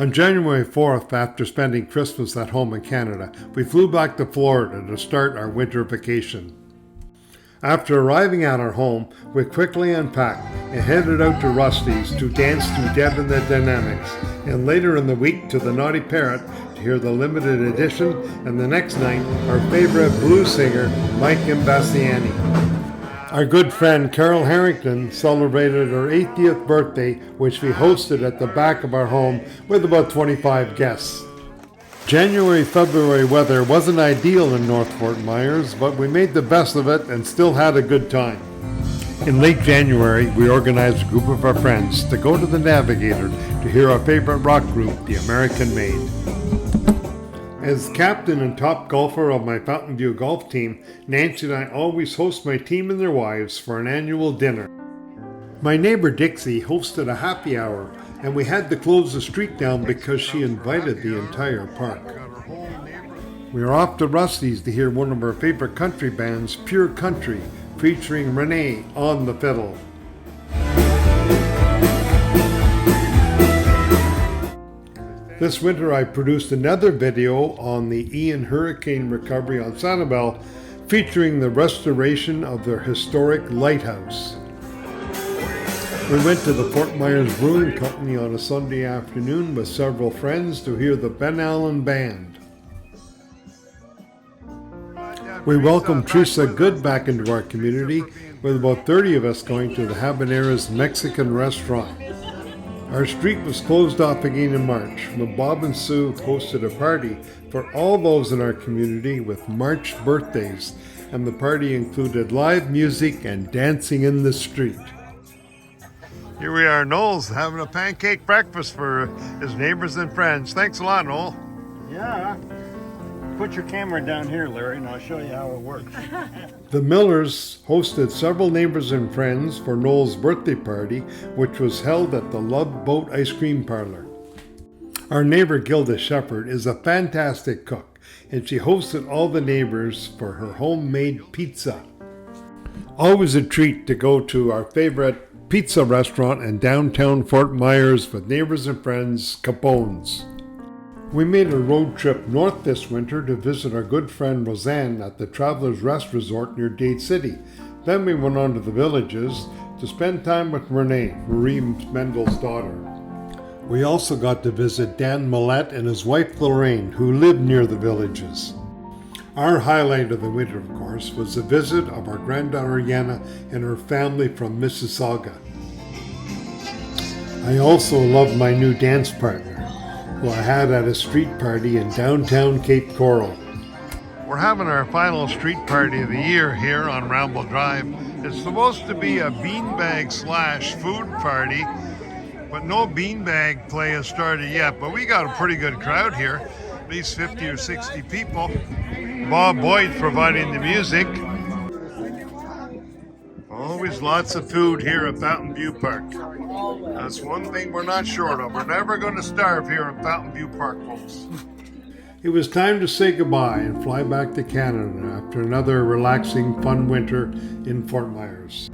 On January 4th, after spending Christmas at home in Canada, we flew back to Florida to start our winter vacation. After arriving at our home, we quickly unpacked and headed out to Rusty's to dance to Deb and the Dynamics, and later in the week to the Naughty Parrot to hear the limited edition, and the next night our favorite blues singer, Mike Imbassiani. Our good friend Carol Harrington celebrated her 80th birthday, which we hosted at the back of our home with about 25 guests. January-February weather wasn't ideal in North Fort Myers, but we made the best of it and still had a good time. In late January, we organized a group of our friends to go to the Navigator to hear our favorite rock group, the American Made. As captain and top golfer of my Fountain View golf team, Nancy and I always host my team and their wives for an annual dinner. My neighbor Dixie hosted a happy hour, and we had to close the street down because she invited the entire park. We are off to Rusty's to hear one of our favorite country bands, Pure Country, featuring Renee on the fiddle. This winter I produced another video on the Ian hurricane recovery on Sanibel, featuring the restoration of their historic lighthouse. We went to the Fort Myers Brewing Company on a Sunday afternoon with several friends to hear the Ben Allen Band. We welcomed Teresa Good back into our community, with about 30 of us going to the Habaneras Mexican restaurant. Our street was closed off again in March, when Bob and Sue hosted a party for all those in our community with March birthdays, and the party included live music and dancing in the street. Here we are, Noel's having a pancake breakfast for his neighbors and friends. Thanks a lot, Noel. Yeah. Put your camera down here, Larry, and I'll show you how it works. The Millers hosted several neighbors and friends for Noel's birthday party, which was held at the Love Boat Ice Cream Parlor. Our neighbor Gilda Shepherd is a fantastic cook, and she hosted all the neighbors for her homemade pizza. Always a treat to go to our favorite pizza restaurant in downtown Fort Myers with neighbors and friends, Capone's. We made a road trip north this winter to visit our good friend Roseanne at the Travelers Rest Resort near Dade City. Then we went on to the Villages to spend time with Renee, Marie Mendel's daughter. We also got to visit Dan Millette and his wife Lorraine, who lived near the Villages. Our highlight of the winter, of course, was the visit of our granddaughter Yana and her family from Mississauga. I also loved my new dance partner, who I had at a street party in downtown Cape Coral. We're having our final street party of the year here on Ramble Drive. It's supposed to be a beanbag / food party, but no beanbag play has started yet. But we got a pretty good crowd here, at least 50 or 60 people. Bob Boyd providing the music. Always lots of food here at Fountain View Park. That's one thing we're not short of. We're never going to starve here at Fountain View Park, folks. It was time to say goodbye and fly back to Canada after another relaxing, fun winter in Fort Myers.